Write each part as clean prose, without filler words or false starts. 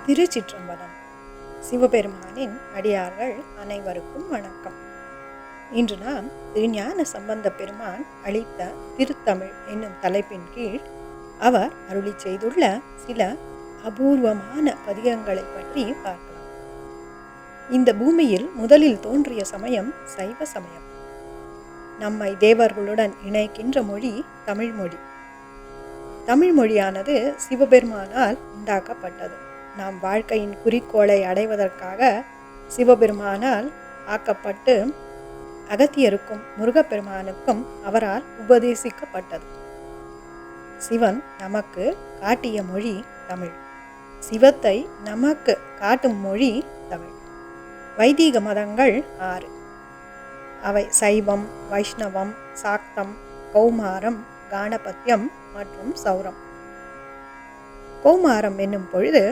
திருச்சிற்றம்பலம். சிவபெருமானின் அடியார்கள் அனைவருக்கும் வணக்கம். இன்று நாம் திருஞான சம்பந்த பெருமான் அளித்த திருத்தமிழ் என்னும் தலைப்பின் கீழ் அவர் அருளி செய்துள்ள சில அபூர்வமான பதிகங்களை பற்றி பார்க்கலாம். இந்த பூமியில் முதலில் தோன்றிய சமயம் சைவ சமயம். நம்மை தேவர்களுடன் இணைக்கின்ற மொழி தமிழ்மொழி. தமிழ்மொழியானது சிவபெருமானால் உண்டாக்கப்பட்டது. நாம் வாழ்க்கையின் குறிக்கோளை அடைவதற்காக சிவபெருமானால் ஆக்கப்பட்டு அகத்தியருக்கும் முருகப்பெருமானுக்கும் அவரால் உபதேசிக்கப்பட்டது. சிவன் நமக்கு காட்டிய மொழி தமிழ். சிவத்தை நமக்கு காட்டும் மொழி தமிழ். வைதீக மதங்கள் 6. அவை சைவம், வைஷ்ணவம், சாக்தம், கௌமாரம், காணபத்தியம் மற்றும் சௌரம். கௌமாரம் என்னும் பொழுது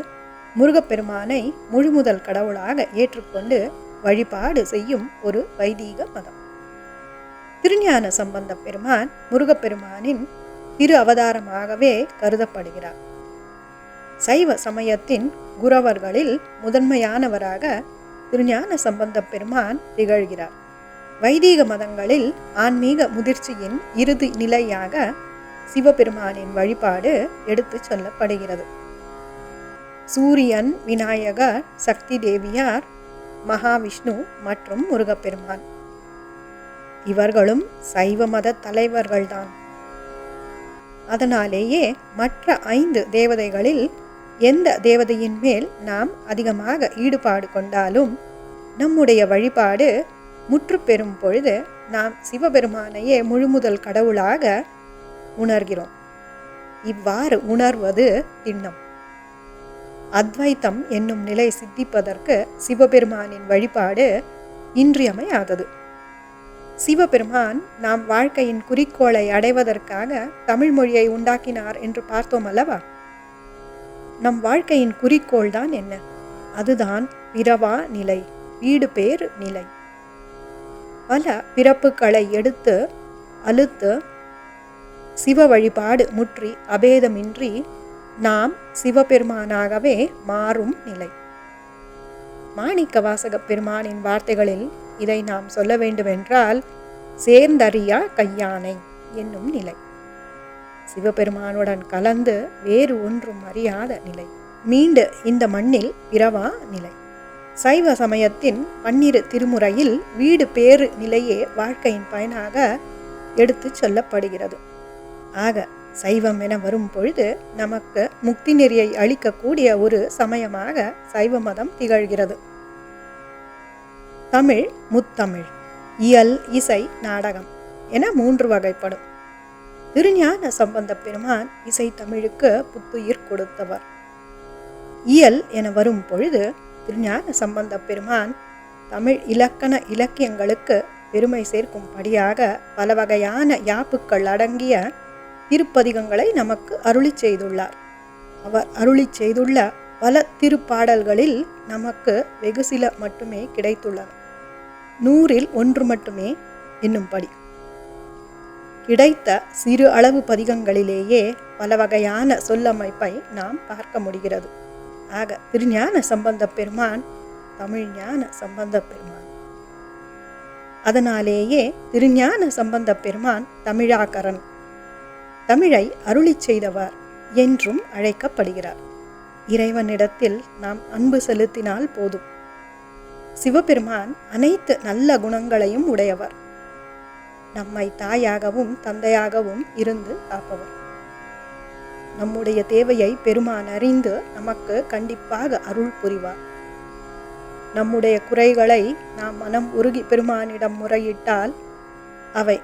முருகப்பெருமானை முழுமுதல் கடவுளாக ஏற்றுக்கொண்டு வழிபாடு செய்யும் ஒரு வைதீக மதம். திருஞான சம்பந்த பெருமான் முருகப்பெருமானின் திரு அவதாரமாகவே கருதப்படுகிறார். சைவ சமயத்தின் குரவர்களில் முதன்மையானவராக திருஞான சம்பந்த பெருமான் திகழ்கிறார். வைதீக மதங்களில் ஆன்மீக முதிர்ச்சியின் இறுதி நிலையாக சிவபெருமானின் வழிபாடு எடுத்து சொல்லப்படுகிறது. சூரியன், விநாயகர், சக்தி தேவியார், மகாவிஷ்ணு மற்றும் முருகப்பெருமான் இவர்களும் சைவ மத தலைவர்கள்தான். அதனாலேயே மற்ற 5 தேவதைகளில் எந்த தேவதையின் மேல் நாம் அதிகமாக ஈடுபாடு கொண்டாலும் நம்முடைய வழிபாடு முற்று பெறும் பொழுது நாம் சிவபெருமானையே முழுமுதல் கடவுளாக உணர்கிறோம். இவ்வாறு உணர்வது திண்ணம். அத்வைத்தம் என்னும் நிலை சித்திப்பதற்கு சிவபெருமானின் வழிபாடு இன்றியமையாதது. சிவபெருமான் நாம் வாழ்க்கையின் குறிக்கோளை அடைவதற்காக தமிழ் மொழியை உண்டாக்கினார் என்று பார்த்தோம் அல்லவா? நம் வாழ்க்கையின் குறிக்கோள் தான் என்ன? அதுதான் பிறவா நிலை, வீடு பேறு நிலை. பல பிறப்புகளை எடுத்து அழுத்து சிவ வழிபாடு முற்றி அபேதமின்றி நாம் சிவபெருமானாகவே மாறும் நிலை. மாணிக்க வாசக பெருமானின் வார்த்தைகளில் இதை நாம் சொல்ல வேண்டுமென்றால் சேர்ந்தறியா கையானை என்னும் நிலை. சிவபெருமானுடன் கலந்து வேறு ஒன்றும் அறியாத நிலை. மீண்டு இந்த மண்ணில் பிறவா நிலை. சைவ சமயத்தின் 12 திருமுறையில் வீடு பேறு நிலையே வாழ்க்கையின் பயனாக எடுத்து சொல்லப்படுகிறது. ஆக சைவம் என வரும் பொழுது நமக்கு முக்தி நெறியை அளிக்கக்கூடிய ஒரு சமயமாக சைவ மதம் திகழ்கிறது. தமிழ், முத்தமிழ், இயல், இசை, நாடகம் என 3 வகைப்படும். திருஞான சம்பந்த பெருமான் இசை தமிழுக்கு புத்துயிர் கொடுத்தவர். இயல் என வரும் பொழுது திருஞான சம்பந்த பெருமான் தமிழ் இலக்கண இலக்கியங்களுக்கு பெருமை சேர்க்கும்படியாக பல வகையான யாப்புக்கள் அடங்கிய திருப்பதிகங்களை நமக்கு அருளி செய்துள்ளார். அவர் அருளி செய்துள்ள பல திருப்பாடல்களில் நமக்கு வெகு சில மட்டுமே கிடைத்துள்ளன. 100ல் 1 மட்டுமே என்னும்படி கிடைத்த சிறு அளவு பதிகங்களிலேயே பல வகையான சொல்லமைப்பை நாம் பார்க்க முடிகிறது. ஆக திருஞான சம்பந்த பெருமான் தமிழ் ஞான சம்பந்த பெருமான். அதனாலேயே திருஞான சம்பந்த பெருமான் தமிழாக்கரன், தமிழை அருளி செய்தவர் என்றும் அழைக்கப்படுகிறார். இறைவனிடத்தில் நாம் அன்பு செலுத்தினால் போதும். சிவபெருமான் அனைத்து நல்ல குணங்களையும் உடையவர். நம்மை தாயாகவும் தந்தையாகவும் இருந்து காப்பவர். நம்முடைய தேவையை பெருமான் அறிந்து நமக்கு கண்டிப்பாக அருள் புரிவார். நம்முடைய குறைகளை நாம் மனம் உருகி பெருமானிடம் முறையிட்டால் அவை,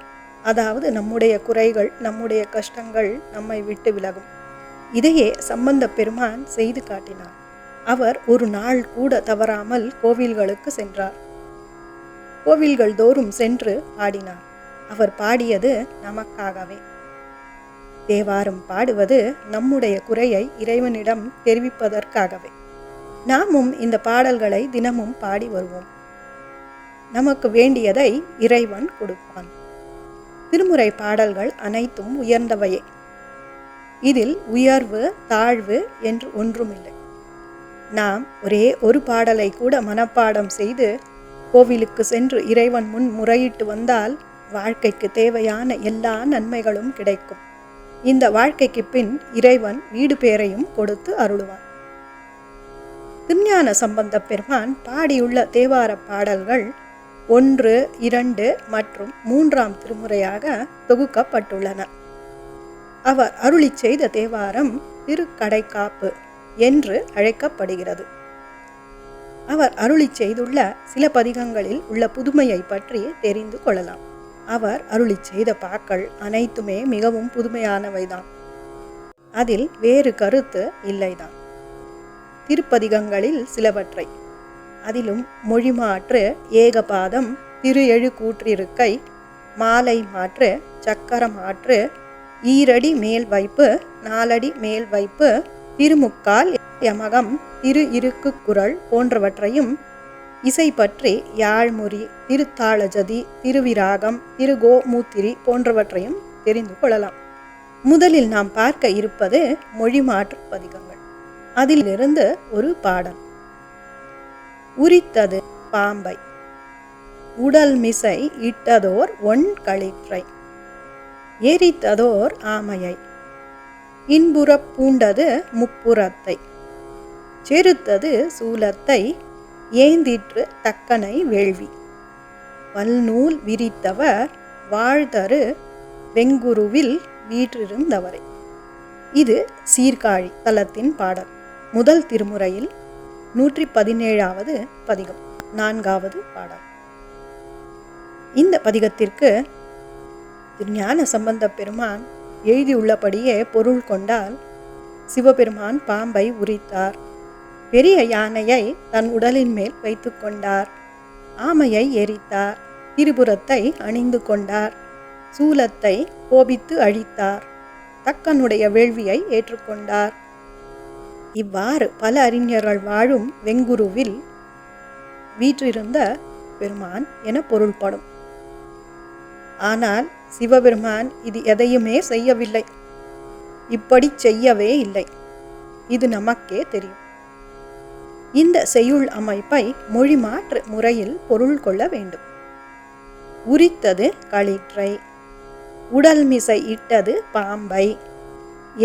அதாவது நம்முடைய குறைகள், நம்முடைய கஷ்டங்கள் நம்மை விட்டு விலகும். இதையே சம்பந்த பெருமான் செய்து காட்டினார். அவர் ஒரு நாள் கூட தவறாமல் கோவில்களுக்கு சென்றார். கோவில்கள் தோறும் சென்று பாடினார். அவர் பாடியது நமக்காகவே. தேவாரம் பாடுவது நம்முடைய குறையை இறைவனிடம் தெரிவிப்பதற்காகவே. நாமும் இந்த பாடல்களை தினமும் பாடி வருவோம். நமக்கு வேண்டியதை இறைவன் கொடுப்பான். திருமுறை பாடல்கள் அனைத்தும் உயர்ந்தவையே. இதில் உயர்வு தாழ்வு என்று ஒன்றுமில்லை. நாம் ஒரே ஒரு பாடலை கூட மனப்பாடம் செய்து கோவிலுக்கு சென்று இறைவன் முன் முறையிட்டு வந்தால் வாழ்க்கைக்கு தேவையான எல்லா நன்மைகளும் கிடைக்கும். இந்த வாழ்க்கைக்கு பின் இறைவன் வீடு பேரையும் கொடுத்து அருளுவான். திருஞான சம்பந்த பெருமான் பாடியுள்ள தேவார பாடல்கள் 1, 2 மற்றும் 3ஆம் திருமுறையாக தொகுக்கப்பட்டுள்ளன. அவர் அருளி செய்த தேவாரம் திருக்கடைக்காப்பு என்று அழைக்கப்படுகிறது. அவர் அருளி செய்துள்ள சில பதிகங்களில் உள்ள புதுமையை பற்றி தெரிந்து கொள்ளலாம். அவர் அருளி செய்த பாக்கள் அனைத்துமே மிகவும் புதுமையானவைதான். அதில் வேறு கருத்து இல்லைதான். திருப்பதிகங்களில் சிலவற்றை, அதிலும் மொழிமாற்று, ஏகபாதம், திரு எழு கூற்றிருக்கை, மாலை மாற்று, சக்கர மாற்று, ஈரடி மேல் வைப்பு, 4 அடி மேல் வைப்பு, திருமுக்கால், யமகம், திரு இருக்கு குரல் போன்றவற்றையும், இசை பற்றி யாழ்முறி, திருத்தாளஜதி, திருவிராகம், திருகோமூத்திரி போன்றவற்றையும் தெரிந்து கொள்ளலாம். முதலில் நாம் பார்க்க இருப்பது மொழிமாற்று பதிகங்கள். அதிலிருந்து ஒரு பாடல். உரித்தது பாம்பை, உடல் மிசை இட்டதோர் ஒன் களிற்றை, எரித்ததோர் ஆமையை, இன்புறப் பூண்டது முப்புறத்தை, செருத்தது சூலத்தை, ஏந்திற்று தக்கனை வேள்வி, வல்நூல் விரித்தவர் வாழ்தரு வெங்குருவில் வீற்றிருந்தவரை. இது சீர்காழி தலத்தின் பாடல். முதல் திருமுறையில் 117வது பதிகம், 4வது பாடல். இந்த பதிகத்திற்கு திருஞான சம்பந்த பெருமான் எழுதியுள்ளபடியே பொருள் கொண்டால், சிவபெருமான் பாம்பை உரித்தார், பெரிய யானையை தன் உடலின் மேல் வைத்து கொண்டார், ஆமையை எரித்தார், திரிபுரத்தை அணிந்து கொண்டார், சூலத்தை கோபித்து அழித்தார், தக்கனுடைய வேள்வியை ஏற்றுக்கொண்டார். இவ்வாறு பல அறிஞர்கள் வாழும் வெங்குருவில் வீற்றிருந்த பெருமான் என பொருள்படும். ஆனால் சிவபெருமான் இது எதையுமே செய்யவில்லை, இப்படி செய்யவே இல்லை. இது நமக்கே தெரியும். இந்த செய்யுள் அமைப்பை மொழிமாற்று முறையில் பொருள் கொள்ள வேண்டும். உரித்தது களிற்றை, உடல் மிசை இட்டது பாம்பை,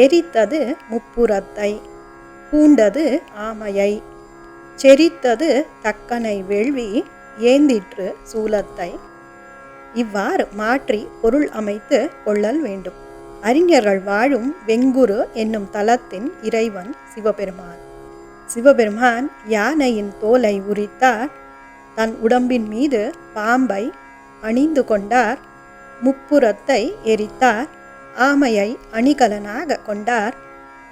எரித்தது முப்புறத்தை, பூண்டது ஆமையை, செரித்தது தக்கனை வேள்வி, ஏந்திற்று சூலத்தை. இவ்வாறு மாற்றி பொருள் அமைத்து கொள்ளல் வேண்டும். அறிஞர்கள் வாழும் வெங்குரு என்னும் தலத்தின் இறைவன் சிவபெருமான். சிவபெருமான் யானையின் தோலை உரித்தார், தன் உடம்பின் மீது பாம்பை அணிந்து கொண்டார், முப்புறத்தை எரித்தார், ஆமையை அணிகலனாக கொண்டார்,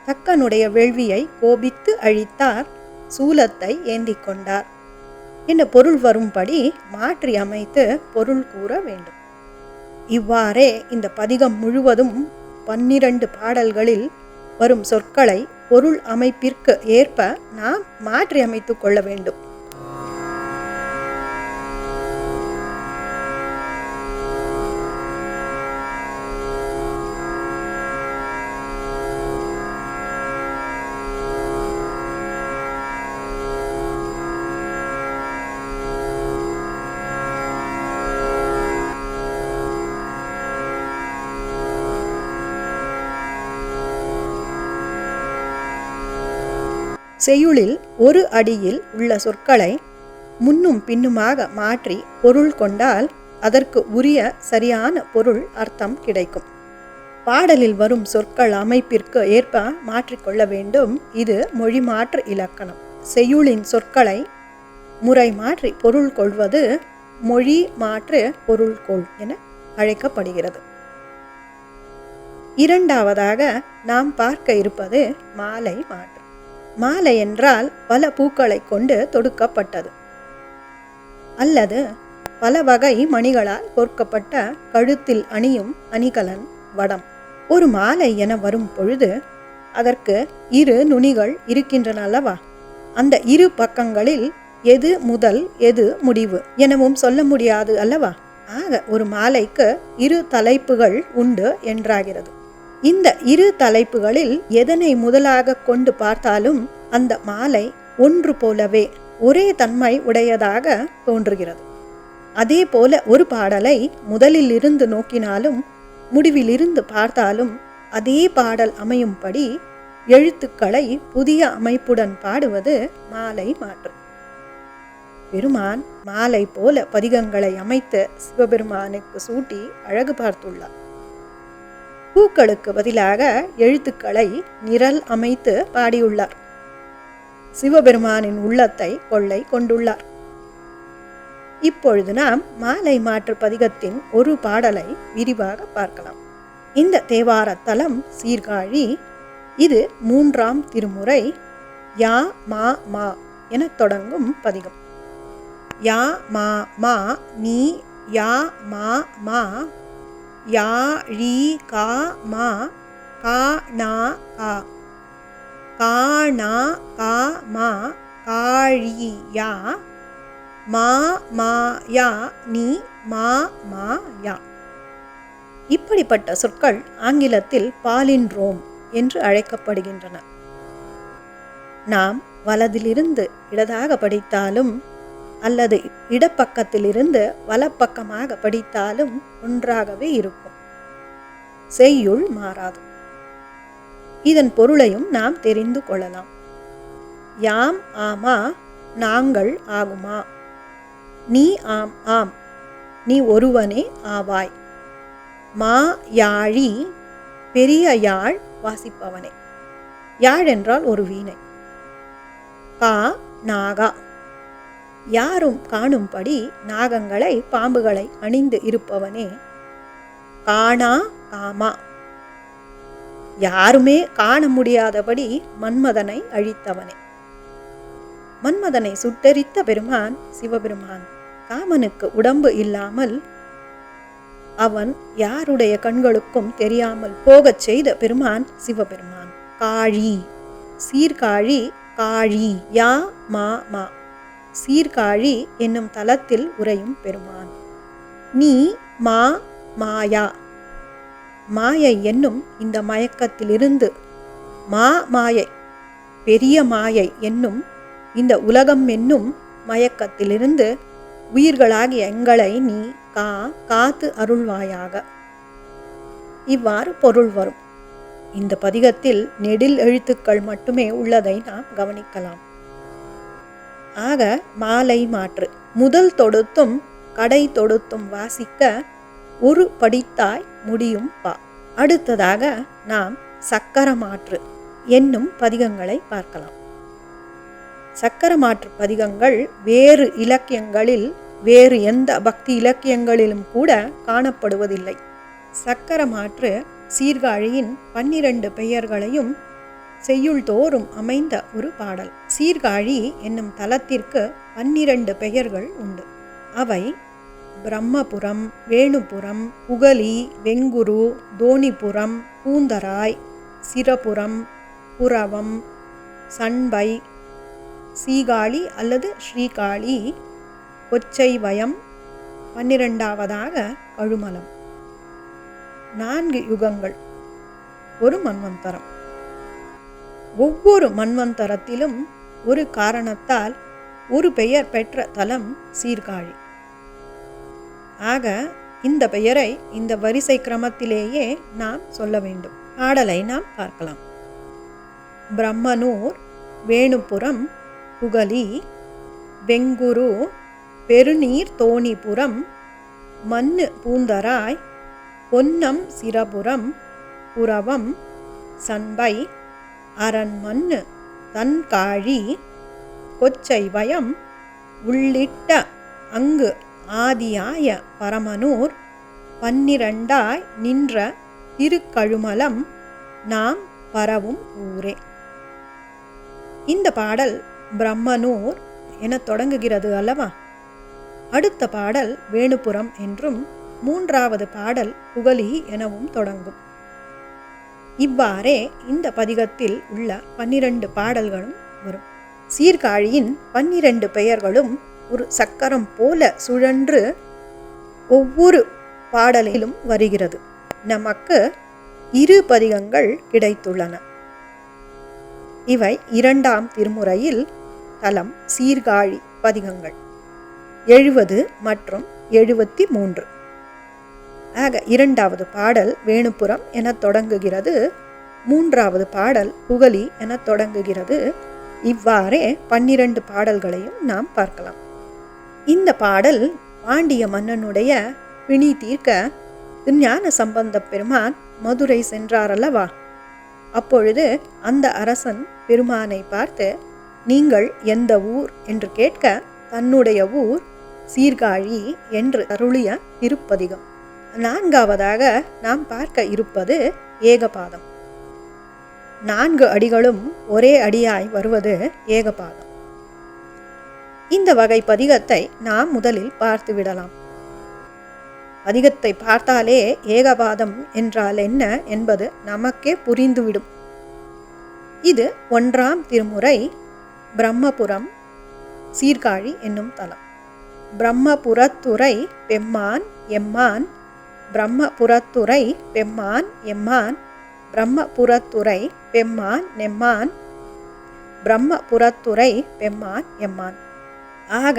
தக்கனுடைய வேள்வியை கோபித்து அழித்தார், சூலத்தை ஏந்தி கொண்டார் என்ற பொருள் வரும்படி மாற்றி அமைத்து பொருள் கூற வேண்டும். இவ்வாறே இந்த பதிகம் முழுவதும் 12 பாடல்களில் வரும் சொற்களை பொருள் அமைப்பிற்கு ஏற்ப நாம் மாற்றி அமைத்து கொள்ள வேண்டும். செய்யுளில் ஒரு அடியில் உள்ள சொற்களை முன்னும் பின்னுமாக மாற்றி பொருள் கொண்டால் அதற்கு உரிய சரியான பொருள் அர்த்தம் கிடைக்கும். பாடலில் வரும் சொற்கள் அமைப்பிற்கு ஏற்ப மாற்றிக்கொள்ள வேண்டும். இது மொழிமாற்று இலக்கணம். செய்யுளின் சொற்களை முறை மாற்றி பொருள் கொள்வது மொழி மாற்று பொருள்கொள் என அழைக்கப்படுகிறது. இரண்டாவதாக நாம் பார்க்க இருப்பது மாலை மாற்று. மாலை என்றால் பல பூக்களை கொண்டு தொடுக்கப்பட்டது அல்லது பல வகை மணிகளால் கோர்க்கப்பட்ட கழுத்தில் அணியும் அணிகலன் வடம். ஒரு மாலை என வரும் பொழுது அதற்கு 2 நுனிகள் இருக்கின்றன அல்லவா? அந்த 2 பக்கங்களில் எது முதல் எது முடிவு எனவும் சொல்ல முடியாது அல்லவா? ஆக ஒரு மாலைக்கு 2 தலைப்புகள் உண்டு என்றாகிறது. இந்த 2 தலைப்புகளில் எதனை முதலாக கொண்டு பார்த்தாலும் அந்த மாலை ஒன்று போலவே ஒரே தன்மை உடையதாக தோன்றுகிறது. அதே போல ஒரு பாடலை முதலில் இருந்து நோக்கினாலும் முடிவிலிருந்து பார்த்தாலும் அதே பாடல் அமையும்படி எழுத்துக்களை புதிய அமைப்புடன் பாடுவது மாலை மாற்று. பெருமான் மாலை போல பதிகங்களை அமைத்து சிவபெருமானுக்கு சூட்டி அழகு பார்த்துள்ளார். பூக்களுக்கு பதிலாக எழுத்துக்களை நிரல் அமைத்து பாடியுள்ளார். சிவபெருமானின் உள்ளத்தை கொள்ளை கொண்டுள்ளார். இப்பொழுது நாம் மாலை மாற்று பதிகத்தின் ஒரு பாடலை விரிவாக பார்க்கலாம். இந்த தேவார தலம் சீர்காழி. இது 3ஆம் திருமுறை. யா மா மா என தொடங்கும் பதிகம். யா மா மா நீ யா மா மா யா ழீ கா மா கா நா கா கா நா கா மா காழி யா மா மா யா நீ மா மா யா. இப்படிப்பட்ட சொற்கள் ஆங்கிலத்தில் பாலின்ரோம் என்று அழைக்கப்படுகின்றன. நாம் வலதிலிருந்து இடதாக படித்தாலும் அல்லது இடப்பக்கத்திலிருந்து வலப்பக்கமாக படித்தாலும் ஒன்றாகவே இருக்கும். செய்யுள் மாறாது. இதன் பொருளையும் நாம் தெரிந்து கொள்ளலாம். யாம் ஆமா நாங்கள் ஆகுமா. நீ ஆம் ஆம் நீ ஒருவனே ஆவாய். மா யாழி பெரிய யாழ் வாசிப்பவனே. யாழ் என்றால் ஒரு வீணை. கா நாகா யாரும் காணும்படி நாகங்களை பாம்புகளை அணிந்து இருப்பவனே. காணா காமா யாருமே காண முடியாதபடி மன்மதனை அழித்தவனே. மன்மதனை சுட்டெரித்த பெருமான் சிவபெருமான். காமனுக்கு உடம்பு இல்லாமல் அவன் யாருடைய கண்களுக்கும் தெரியாமல் போகச் செய்த பெருமான் சிவபெருமான். காழி சீர்காழி காழி யா மா மா சீர்காழி என்னும் தலத்தில் உறையும் பெருமான். நீ மா மாயா மாயை என்னும் இந்த மயக்கத்திலிருந்து மா மாயை பெரிய மாயை என்னும் இந்த உலகம் என்னும் மயக்கத்திலிருந்து உயிர்களாகிய எங்களை நீ காத்து அருள்வாயாக. இவ்வாறு பொருள் வரும். இந்த பதிகத்தில் நெடில் எழுத்துக்கள் மட்டுமே உள்ளதை நாம் கவனிக்கலாம். ஆக மாலை மாற்று. முதல் தொடுத்தும் கடை தொடுத்தும் வாசிக்க ஒரு படித்தாய் முடியும் பா. அடுத்ததாக நாம் சக்கர மாற்று என்னும் பதிகங்களை பார்க்கலாம். சக்கர மாற்று பதிகங்கள் வேறு இலக்கியங்களில் வேறு எந்த பக்தி இலக்கியங்களிலும் கூட காணப்படுவதில்லை. சக்கர மாற்று சீர்காழியின் 12 பெயர்களையும் செய்யுள் தோறும் அமைந்த ஒரு பாடல். சீர்காழி என்னும் தலத்திற்கு 12 பெயர்கள் உண்டு. அவை பிரம்மபுரம், வேணுபுரம், புகலி, வெங்குரு, தோணிபுரம், பூந்தராய், சிரபுரம், புரவம், சண்பை, சீகாழி அல்லது ஸ்ரீகாழி, கொச்சைவயம், 12வதாக கழுமலம். 4 யுகங்கள், ஒரு மன்வந்தரம். ஒவ்வொரு மன்வந்தரத்திலும் ஒரு காரணத்தால் ஒரு பெயர் பெற்ற தலம் சீர்காழி. ஆக இந்த பெயரை இந்த வரிசை கிரமத்திலேயே நாம் சொல்ல வேண்டும். பாடலை நாம் பார்க்கலாம். பிரம்மனூர், வேணுபுரம், புகலி, வெங்குரு, பெருநீர் தோணிபுரம், மண்ணு பூந்தராய், பொன்னம் சிரபுரம், புரவம், சண்பை, அரண்மண்ணு, தன்காழி, கொச்சைவயம் உள்ளிட்ட அங்கு ஆதியாய பரமனூர் 12ஆய் நின்ற திருக்கழுமலம் நாம் பரவும் ஊரே. இந்த பாடல் பிரம்மனூர் என தொடங்குகிறது அல்லவா? அடுத்த பாடல் வேணுபுரம் என்றும் 3வது பாடல் புகலி எனவும் தொடங்கும். இவ்வாறே இந்த பதிகத்தில் உள்ள 12 பாடல்களும் வரும். சீர்காழியின் 12 பெயர்களும் ஒரு சக்கரம் போல சுழன்று ஒவ்வொரு பாடலிலும் வருகிறது. நமக்கு 2 பதிகங்கள் கிடைத்துள்ளன. இவை 2ஆம் திருமுறையில் தலம் சீர்காழி பதிகங்கள் 70 மற்றும் 73. ஆக 2வது பாடல் வேணுபுரம் என தொடங்குகிறது. 3வது பாடல் புகலி என தொடங்குகிறது. இவ்வாறே 12 பாடல்களையும் நாம் பார்க்கலாம். இந்த பாடல் பாண்டிய மன்னனுடைய பிணி தீர்க்க திருஞான சம்பந்த பெருமான் மதுரை சென்றார் அல்லவா? அப்பொழுது அந்த அரசன் பெருமானை பார்த்து, நீங்கள் எந்த ஊர் என்று கேட்க தன்னுடைய ஊர் சீர்காழி என்று அருளிய திருப்பதிகம். 4வதாக நாம் பார்க்க இருப்பது ஏகபாதம். 4 அடிகளும் ஒரே அடியாய் வருவது ஏகபாதம். இந்த வகை பதிகத்தை நாம் முதலில் பார்த்து விடலாம். பதிகத்தை பார்த்தாலே ஏகபாதம் என்றால் என்ன என்பது நமக்கே புரிந்துவிடும். இது 1ஆம் திருமுறை பிரம்மபுரம் சீர்காழி என்னும் தலம். பிரம்மபுரத்துறை பெம்மான் எம்மான், பிரம்மபுரத்துறை பெம்மான் எம்மான், பிரம்மபுரத்துறை பெம்மான் நெம்மான், பிரம்மபுரத்துறை பெம்மான் எம்மான். ஆக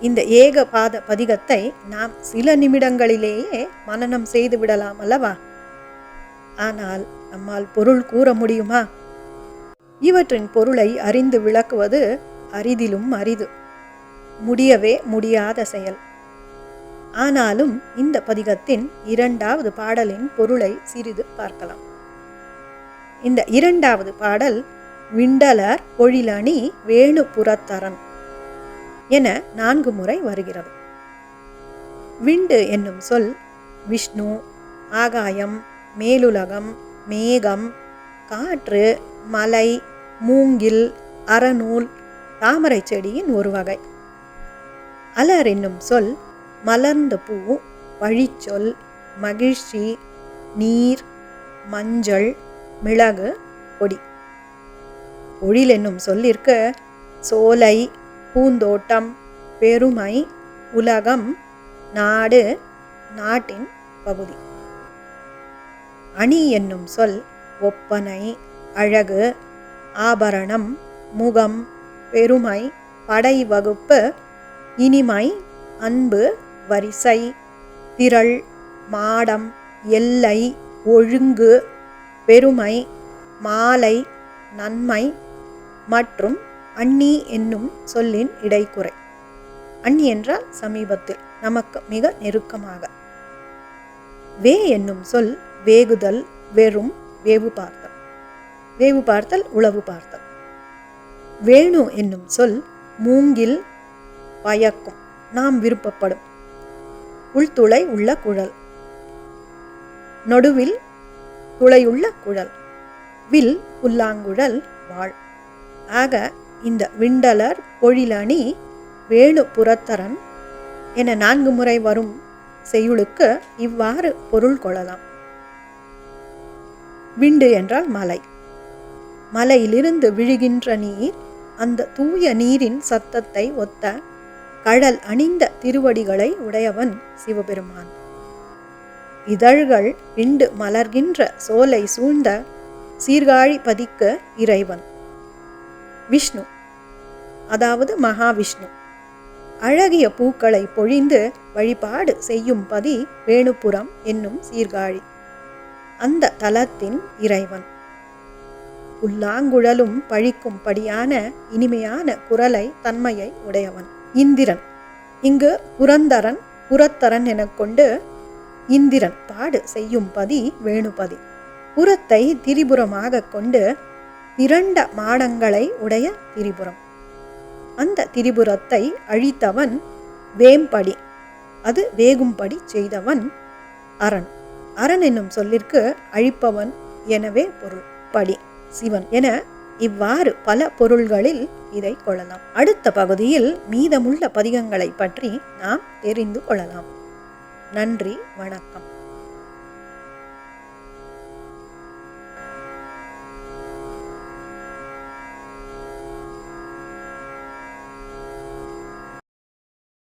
இந்த ஏகபாத பதிகத்தை நாம் சில நிமிடங்களிலேயே மனனம் செய்து விடலாம் அல்லவா? ஆனால் நம்மால் பொருள் கூற முடியுமா? இவற்றின் பொருளை அறிந்து விளக்குவது அரிதிலும் அரிது, முடியவே முடியாத செயல். ஆனாலும் இந்த பதிகத்தின் 2வது பாடலின் பொருளை சிறிது பார்க்கலாம். இந்த 2வது பாடல் விண்டலர் பொழிலணி வேணுபுரத்தரன் என 4 முறை வருகிறது. விண்டு என்னும் சொல் விஷ்ணு, ஆகாயம், மேலுலகம், மேகம், காற்று, மலை, மூங்கில், அறநூல், தாமரை செடியின் ஒரு வகை. அலர் என்னும் சொல் மலர்ந்த பூ, வழிச்சொல், மகிழ்ச்சி, நீர், மஞ்சள், மிளகு, கொடி. பொழில் என்னும் சொல்லிற்கு சோலை, பூந்தோட்டம், பெருமை, உலகம், நாடு, நாட்டின் பகுதி. அணி என்னும் சொல் ஒப்பனை, அழகு, ஆபரணம், முகம், பெருமை, படை வகுப்பு, இனிமை, அன்பு, வரிசை, திரள், மாடம், எல்லை, ஒழுங்கு, பெருமை, மாலை, நன்மை மற்றும் அண்ணி என்னும் சொல்லின் இடைக்குறை. அண்ணி என்றால் சமீபத்தில், நமக்கு மிக நெருக்கமாக. வே என்னும் சொல் வேகுதல், வெறும், வேவு பார்த்தல். வேவு பார்த்தல், உளவு பார்த்தல். வேணு என்னும் சொல் மூங்கில், பயக்கும், நாம் விருப்பப்படும், உள்துளை உள்ள குழல், நடுவில் துளையுள்ள குழல், வில், புல்லாங்குழல், வாழ். ஆக இந்த விண்டலர் பொழிலணி வேணுபுரத்தரன் என 4 முறை வரும் செய்யுளுக்கு இவ்வாறு பொருள் கொள்ளலாம். விண்டு என்றால் மலை. மலையிலிருந்து விழுகின்ற நீர் அந்த தூய நீரின் சத்தத்தை ஒத்த கடல் அணிந்த திருவடிகளை உடையவன் சிவபெருமான். இதழ்கள் விண்டு மலர்கின்ற சோலை சூழ்ந்த சீர்காழி பதிக்கு இறைவன் விஷ்ணு, அதாவது மகாவிஷ்ணு. அழகிய பூக்களை பொழிந்து வழிபாடு செய்யும் பதி வேணுபுரம் என்னும் சீர்காழி, அந்த தலத்தின் இறைவன். புல்லாங்குழலும் பழிக்கும்படியான இனிமையான குரலை தன்மையை உடையவன். இந்திரன், இங்கு புரந்தரன் புரத்தரன் எனக் கொண்டு இந்திரன் பாடு செய்யும் பதி வேணுபதி. புறத்தை திரிபுரமாக கொண்டு திரண்ட மாடங்களை உடைய திரிபுரம். அந்த திரிபுரத்தை அழித்தவன் வேம்படி, அது வேகும்படி செய்தவன் அரண். அரண் என்னும் சொல்லிற்கு அழிப்பவன் எனவே பொருள். படி சிவன் என இவ்வாறு பல பொருள்களில் இதை கொள்ளலாம். அடுத்த பகுதியில் மீதமுள்ள பதிகங்களை பற்றி நாம் தெரிந்து கொள்ளலாம். நன்றி, வணக்கம்.